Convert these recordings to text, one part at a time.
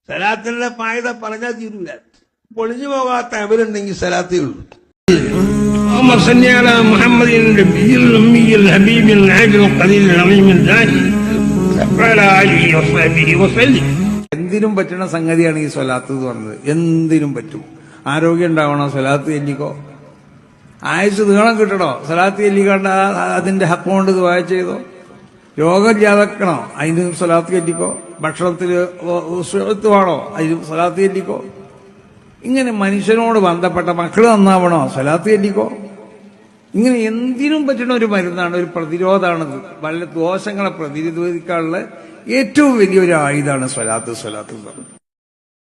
സലാത്തിന്റെ ഫായിദ പറഞ്ഞാൽ തീരൂല. പൊളിഞ്ഞു പോകാത്ത അവരുണ്ടെങ്കിൽ സലാത്തേ ഉള്ളൂ. اللهم صل على محمد النبي الأمي الحبيب العاجل القليل العظيم الزاهد وعلى آله وصحبه وسلم. എന്തിനും പറ്റുന്ന സംഗതിയാണ് ഈ സ്വലാത്ത് എന്ന് പറഞ്ഞത്. എന്തിനും പറ്റും. ആരോഗ്യം ഉണ്ടാവണോ, സ്വലാത്ത് ചൊല്ലിക്കോ. ആയുസ് നീളം കിട്ടണോ, സ്വലാത്ത് ചൊല്ലിക്കണ്ട. അതിന്റെ ഹക്ക് കൊണ്ട് ദുആ ചെയ്തോ. രോഗം ജാതക്കണോ, അതിന് സ്വലാത്ത് ചൊല്ലിക്കോ. ഭക്ഷണത്തിൽ സുഹൃത്ത് വേണോ, അതിന് സ്വലാത്ത് ചൊല്ലിക്കോ. ഇങ്ങനെ മനുഷ്യനോട് ബന്ധപ്പെട്ട മക്കൾ നന്നാവണോ, സ്വലാത്ത് ചൊല്ലിക്കോ. ഇങ്ങനെ എന്തിനും പറ്റുന്ന ഒരു മരുന്നാണ്, ഒരു പ്രതിരോധമാണത്. വല്ല ദോഷങ്ങളെ പ്രതിരോധിക്കാനുള്ള ഏറ്റവും വലിയൊരു ആയുധമാണ് സ്വലാത്ത്.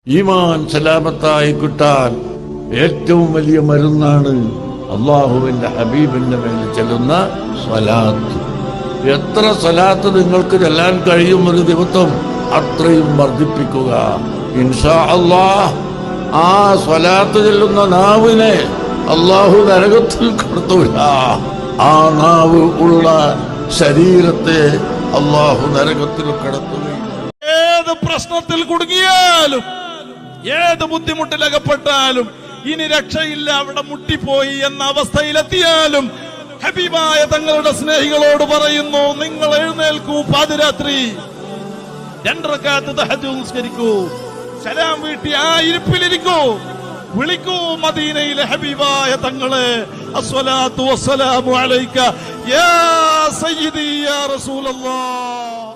ഈമാൻ സലാമത്തായി കിട്ടാൻ ഏറ്റവും വലിയ മരുന്നാണ് അള്ളാഹുവിന്റെ ഹബീബിന്റെ മേൽ ചെല്ലുന്ന സ്വലാത്ത്. എത്ര സ്വലാത്ത് നിങ്ങൾക്ക് ചെല്ലാൻ കഴിയും ഒരു ദിവസം, അത്രയും വർദ്ധിപ്പിക്കുക. ഇൻഷാ അല്ലാഹ് ആ സ്വലാത്ത് ചെല്ലുന്ന നാവിനെ അള്ളാഹു നരകത്തിൽ കടത്തൂല. ആ നാവ് ഉള്ള ശരീരത്തെ അള്ളാഹു നരകത്തിൽ കടത്തുകയും. ഏത് പ്രശ്നത്തിൽ കുടുങ്ങിയാലും, ഏത് ബുദ്ധിമുട്ടിലകപ്പെട്ടാലും, ഇനി രക്ഷയില്ല, അവിടെ മുട്ടിപ്പോയി എന്ന അവസ്ഥയിലെത്തിയാലും ഹബീബായ തങ്ങളുടെ സ്നേഹികളോട് പറയുന്നു, നിങ്ങൾ എഴുന്നേൽക്കൂ, പാതിരാത്രി 2 റക്അത്ത് തഹജ്ജുദ് നിസ്കരിക്കൂ, സലാം വീട്ടി ആ ഇരിപ്പിലിരിക്കൂ, വിളിക്കൂ മദീനയിലെ ഹബീബായ തങ്ങളെ. അസ്സലാത്തു വസ്സലാമു അലൈക യാ സയ്യിദി യാ റസൂലല്ലാഹ്.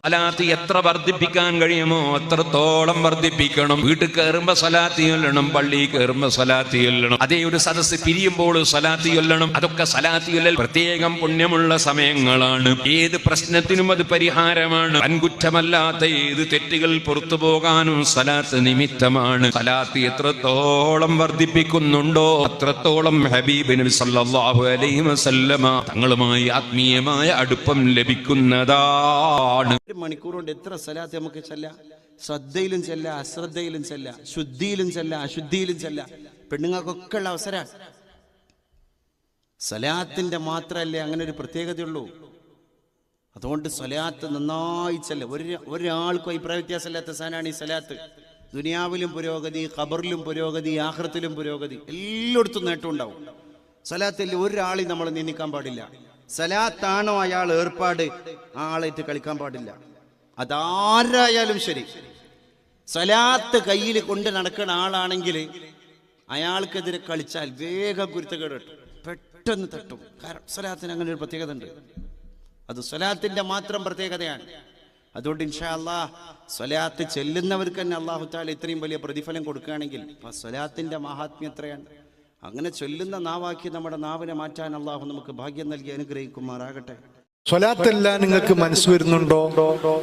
സലാത്ത് എത്ര വർദ്ധിപ്പിക്കാൻ കഴിയുമോ അത്രത്തോളം വർദ്ധിപ്പിക്കണം. വീട്ടിൽ കയറുമ്പോ സലാത്ത് ചൊല്ലണം, പള്ളിയിൽ കയറുമ്പോ സലാത്ത് ചൊല്ലണം, അതേ ഒരു സദസ്സ് പിരിയുമ്പോൾ സലാത്ത് ചൊല്ലണം. അതൊക്കെ സലാത്ത് ചൊല്ലൽ പ്രത്യേകം പുണ്യമുള്ള സമയങ്ങളാണ്. ഏത് പ്രശ്നത്തിനും അത് പരിഹാരമാണ്. വൻകുറ്റമല്ലാത്ത ഏത് തെറ്റുകൾ പുറത്തു പോകാനും സലാത്ത് നിമിത്തമാണ്. സലാത്ത് എത്രത്തോളം വർദ്ധിപ്പിക്കുന്നുണ്ടോ അത്രത്തോളം ഹബീബ് നബി സല്ലല്ലാഹു അലൈഹി വസല്ലമ തങ്ങളുമായി ആത്മീയമായ അടുപ്പം ലഭിക്കുന്നതാണ്. മണിക്കൂർ കൊണ്ട് എത്ര സലാത്ത് നമുക്ക് ചെല്ല. ശ്രദ്ധയിലും ചെല്ല, അശ്രദ്ധയിലും ചെല്ല, ശുദ്ധിയിലും ചെല്ല, അശുദ്ധിയിലും ചെല്ല. പെണ്ണുങ്ങൾക്കൊക്കെ ഉള്ള അവസരം. സലാത്തിന്റെ മാത്രമല്ലേ അങ്ങനെ ഒരു പ്രത്യേകതയുള്ളൂ. അതുകൊണ്ട് സലാത്ത് നന്നായി ചെല്ല. ഒരാൾക്കും അഭിപ്രായ വ്യത്യാസമില്ലാത്ത സാധനമാണ് ഈ സലാത്ത്. ദുനിയാവിലും പുരോഗതി, ഖബറിലും പുരോഗതി, ആഖിറത്തിലും പുരോഗതി, എല്ലായിടത്തും നേട്ടം ഉണ്ടാവും. സലാത്തിൽ ഒരാളെയും നമ്മൾ നിന്ദിക്കാൻ പാടില്ല. സലാത്താണോ അയാൾ ഏർപ്പാട്, ആളായിട്ട് കളിക്കാൻ പാടില്ല. അതാരായാലും ശരി, സലാത്ത് കയ്യിൽ കൊണ്ട് നടക്കുന്ന ആളാണെങ്കിൽ അയാൾക്കെതിരെ കളിച്ചാൽ വേഗം കുരുത്തക്കേട് കിട്ടും, പെട്ടെന്ന് തട്ടും. കാരണം സലാത്തിന് അങ്ങനെ ഒരു പ്രത്യേകത ഉണ്ട്. അത് സലാത്തിന്റെ മാത്രം പ്രത്യേകതയാണ്. അതുകൊണ്ട് ഇൻഷാ അല്ലാഹ് സലാത്ത് ചെല്ലുന്നവർക്ക് തന്നെ അല്ലാഹു തആല ഇത്രയും വലിയ പ്രതിഫലം കൊടുക്കുകയാണെങ്കിൽ സലാത്തിന്റെ മഹാത്മ്യം എത്രയാണ്. അങ്ങനെ ചൊല്ലുന്ന നാവാക്കി നമ്മുടെ നാവിനെ മാറ്റാൻ അല്ലാഹു നമുക്ക് ഭാഗ്യം നൽകി അനുഗ്രഹിക്കുമാറാകട്ടെ. സ്വലാത്തെല്ലാം നിങ്ങൾക്ക് മനസ്സ് വരുന്നുണ്ടോ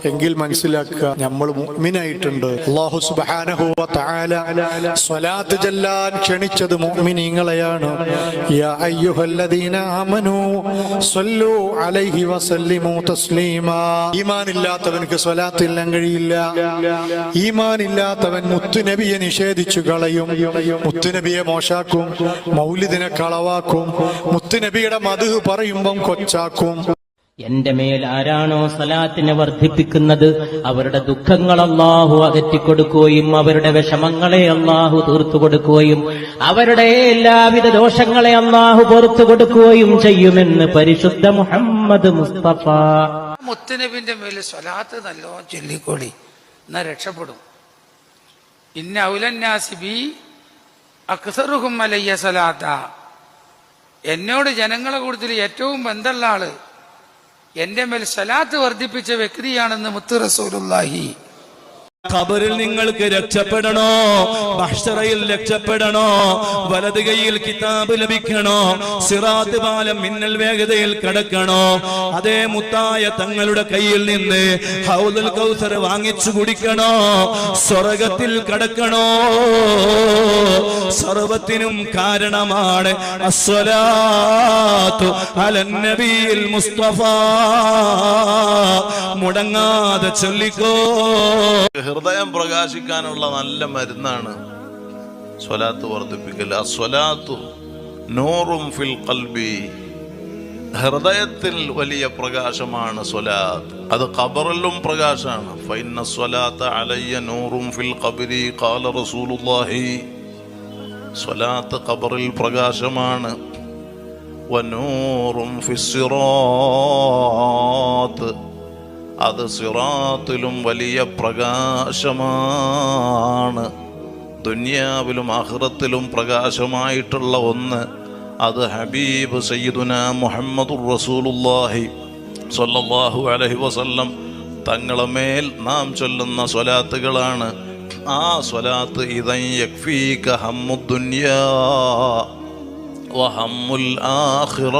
എങ്കിൽ മനസ്സിലാക്കുക, നമ്മൾ മുഅ്മിനായിട്ടുണ്ട്. അല്ലാഹു സുബ്ഹാനഹു വ തആല സ്വലാത്ത് ചൊല്ലാൻ ക്ഷണിച്ചത് മുഅ്മിനീങ്ങളെയാണ്. യാ അയ്യുഹല്ലദീന ആമനൂ സ്വല്ലു അലൈഹി വസല്ലിമു തസ്ലീമാ. ഈമാനില്ലാത്തവർക്ക് സ്വലാത്ത് ചെല്ലാൻ കഴിയില്ല. ഈമാനില്ലാത്തവൻ മുത്തുനബിയെ നിഷേധിച്ചു കളയും, മുത്തുനബിയെ മോശാക്കും, മൗലിദിനെ കളവാക്കും, മുത്തുനബിയുടെ മദ്ഹ് പറയുമ്പം കൊച്ചാക്കും. എന്റെ മേൽ ആരാണോ സലാത്തിനെ വർദ്ധിപ്പിക്കുന്നത് അവരുടെ ദുഃഖങ്ങൾ അല്ലാഹു അകറ്റിക്കൊടുക്കുകയും അവരുടെ വിഷമങ്ങളെ അല്ലാഹു തീർത്തു കൊടുക്കുകയും അവരുടെ എല്ലാവിധ ദോഷങ്ങളെ അല്ലാഹു പുറത്തു കൊടുക്കുകയും ചെയ്യുമെന്ന് പരിശുദ്ധ മുഹമ്മദ് മുസ്തഫ. മുത്തുനബിന്റെ മേൽ സ്വലാത്ത് നല്ലോണം ചൊല്ലിക്കോളി, എന്നാ രക്ഷപ്പെടും. ഇന്ന ഔലന്നാസി ബി അക്സറുഹും അലയ്യ സലാത്ത. എന്നോട് ജനങ്ങളെ കൂടുതൽ ഏറ്റവും ബന്ധമുള്ള ആള് എന്റെ മേൽ സലാത്ത് വർദ്ധിപ്പിച്ച വ്യക്തിയാണെന്ന് മുത്ത് റസൂലുള്ളാഹി. ഖബറിൽ നിങ്ങൾക്ക് രക്ഷപ്പെടണോ, മഹ്ശറയിൽ രക്ഷപ്പെടണോ, വലത് കൈയിൽ കിതാബ് ലഭിക്കണോ, സിറാത്ത് പാലം മിന്നൽ വേഗതയിൽ കടക്കണോ, അതേ മുത്തായ തങ്ങളുടെ കയ്യിൽ നിന്ന് ഹൗദുൽ കൗസർ വാങ്ങിച്ചു കുടിക്കണോ, സ്വർഗത്തിൽ കടക്കണോ, സർവത്തിനും കാരണമാണ് അസ്സലാത്തു അലൻ നബിയിൽ മുസ്തഫ. മുടങ്ങാതെ ചൊല്ലിക്കോ. ഹൃദയം പ്രകാശിക്കാനുള്ള നല്ല മരുന്നാണ് സ്വലാത്ത് വർദ്ധിപ്പിക്കൽ. അസ്വലാത്തു നൂറും ഫിൽ ഖൽബി ഹൃദയത്തിൽ വലിയ പ്രകാശമാണ് സ്വലാത്ത്. അത് ഖബറിലും പ്രകാശമാണ്. ഫഇന്ന സ്വലാത്ത അലയ്യ നൂറും ഫിൽ ഖബ്രി ഖാല റസൂലുള്ളാഹി. സ്വലാത്ത് ഖബറിൽ പ്രകാശമാണ്. വനൂറും ഫിസ്സിറാത്ത്, അത് സിറാത്തിലും വലിയ പ്രകാശമാണ്. ദുനിയാവിലും ആഖിറത്തിലും പ്രകാശമായിട്ടുള്ള ഒന്ന്, അത് ഹബീബ് സയ്യിദുന മുഹമ്മദുർ റസൂലുള്ളാഹി സ്വല്ലല്ലാഹു അലൈഹി വസല്ലം തങ്ങളെ മേൽ നാം ചൊല്ലുന്ന സ്വലാത്തുകളാണ്. ആ സ്വലാത്ത് ഇദൻ യക്ഫീക ഹമ്മുദ് ദുനിയാ വഹമ്മുൽ ആഖിറ,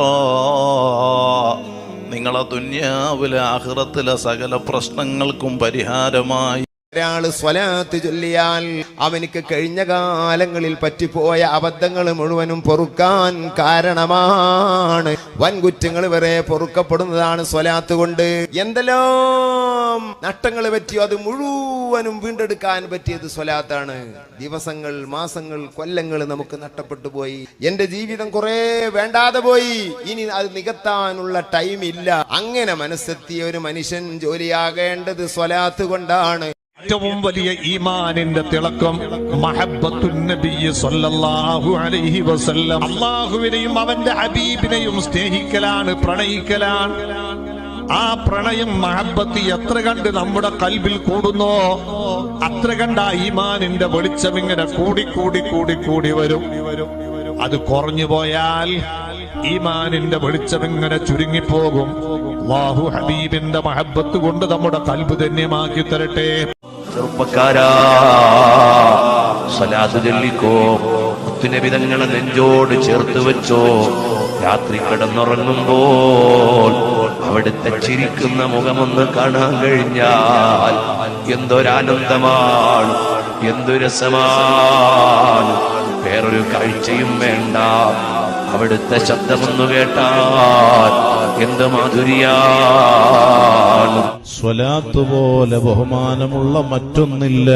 നിങ്ങളെ ദുനിയാവിലെ ആഖിറത്തിലെ സകല പ്രശ്നങ്ങൾക്കും പരിഹാരമായി. ഒരാള് സ്വലാത്ത് ചൊല്ലിയാൽ അവനിക്ക് കഴിഞ്ഞ കാലങ്ങളിൽ പറ്റിപ്പോയ അബദ്ധങ്ങൾ മുഴുവനും പൊറുക്കാൻ കാരണമാണ്. വൻകുറ്റങ്ങൾ വരെ പൊറുക്കപ്പെടുന്നതാണ് സ്വലാത്ത് കൊണ്ട്. എന്തെല്ലാം നഷ്ടങ്ങൾ പറ്റിയോ അത് മുഴുവനും വീണ്ടെടുക്കാൻ പറ്റിയത് സ്വലാത്താണ്. ദിവസങ്ങൾ, മാസങ്ങൾ, കൊല്ലങ്ങൾ നമുക്ക് നഷ്ടപ്പെട്ടു പോയി. എന്റെ ജീവിതം കുറെ വേണ്ടാതെ പോയി, ഇനി അത് നികത്താനുള്ള ടൈം ഇല്ല. അങ്ങനെ മനസ്സെത്തിയ ഒരു മനുഷ്യൻ ജോലിയാകേണ്ടത് സ്വലാത്ത് കൊണ്ടാണ്. ഏറ്റവും വലിയ ഈമാനിന്റെ തിളക്കം മഹബ്ബത്തുൻ നബി സല്ലല്ലാഹു അലൈഹി വസല്ലം. അല്ലാഹുവിനെയും അവന്റെ ഹബീബിനെയും സ്നേഹിക്കലാണ്, പ്രണയിക്കലാണ്. ആ പ്രണയം, മഹബ്ബത്ത് എത്ര കണ്ട് നമ്മുടെ കൽബിൽ കൂടുന്നോ അത്ര കണ്ട ഈമാനിന്റെ വെളിച്ചം ഇങ്ങനെ കൂടി കൂടി കൂടി കൂടി വരും. അത് കുറഞ്ഞു പോയാൽ ഈമാനിന്റെ വെളിച്ചം ഇങ്ങനെ ചുരുങ്ങിപ്പോകും. അല്ലാഹു ഹബീബിന്റെ മഹബ്ബത്ത് കൊണ്ട് നമ്മുടെ കൽബ് ധന്യമാക്കി തരട്ടെ. ചെറുപ്പക്കാരാ, സ്വലാത്ത് ചൊല്ലിക്കോ, മുത്തുനബി തങ്ങളെ നെഞ്ചോട് ചേർത്ത് വെച്ചോ. രാത്രി കിടന്നുറങ്ങുമ്പോൾ അവിടുത്തെ ചിരിക്കുന്ന മുഖമൊന്ന് കാണാൻ കഴിഞ്ഞാൽ എന്തൊരാനന്ദമാണ്, എന്തു രസമാണ്. വേറൊരു കാഴ്ചയും വേണ്ട, അവിടുത്തെ ശബ്ദമൊന്നു കേട്ടാൽ എന്ത് മാധുര്യാണ്. സ്വലാത്ത് പോലെ ബഹുമാനമുള്ള മറ്റൊന്നില്ല.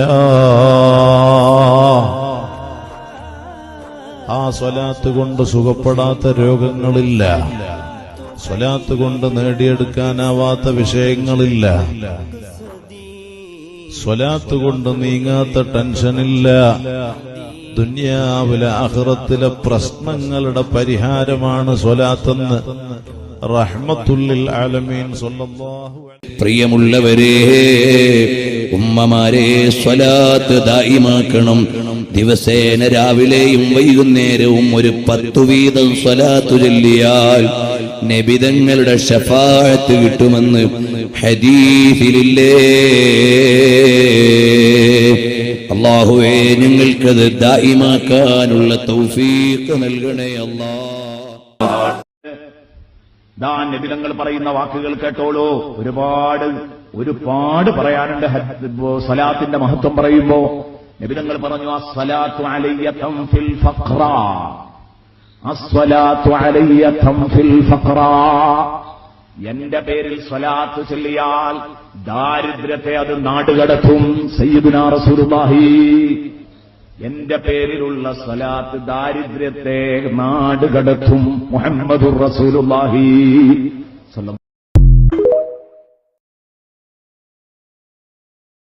ആ സ്വലാത്ത് കൊണ്ട് സുഖപ്പെടാത്ത രോഗങ്ങളില്ല, സ്വലാത്ത് കൊണ്ട് നേടിയെടുക്കാനാവാത്ത വിഷയങ്ങളില്ല, സ്വലാത്ത് കൊണ്ട് നീങ്ങാത്ത ടെൻഷനില്ല. ദുനിയാവിലെ ആഖിറത്തിലെ പ്രശ്നങ്ങളുടെ പരിഹാരമാണ് സ്വലാത്തെന്ന് റഹ്മത്തുല്ലിൽ ആലമീൻ സ്വല്ലല്ലാഹു അലൈഹി. പ്രിയമുള്ളവരെ, ഉമ്മമാരെ, സ്വലാത്ത് ദായിമാക്കണം. ദിവസേന രാവിലെയും വൈകുന്നേരവും ഒരു 10 വീതം സ്വലാത്ത് ചൊല്ലിയാൽ നബിതങ്ങളുടെ ശഫാഅത്ത് കിട്ടുമെന്ന് ഹദീസിലില്ലേ. അല്ലാഹുവേ, ഞങ്ങൾക്കത് ദായിമാക്കാനുള്ള തൗഫീഖ് നൽകണേ അല്ലാഹ്. നബിതങ്ങൾ പറയുന്ന വാക്കുകൾ കേട്ടോളൂ. ഒരുപാട് പറയാനുണ്ട്. സ്വലാത്തിന്റെ മഹത്വം പറയുമ്പോ നബിതങ്ങൾ പറഞ്ഞു, അസ്സലാത്തു അലയ്യ തൻഫിൽ ഫഖ്റ, അസ്സലാത്തു അലയ്യ തൻഫിൽ ഫഖ്റ. എന്റെ പേരിൽ സ്വലാത്ത് ചൊല്ലിയാൽ ദാരിദ്ര്യത്തെ അത് നാടുകടത്തും. സയ്യിദുനാ റസൂലുള്ളാഹി, എന്റെ പേരിലുള്ള സ്വലാത്ത് ദാരിദ്ര്യത്തെ നാടുകടത്തും. മുഹമ്മദുർ റസൂലുള്ളാഹി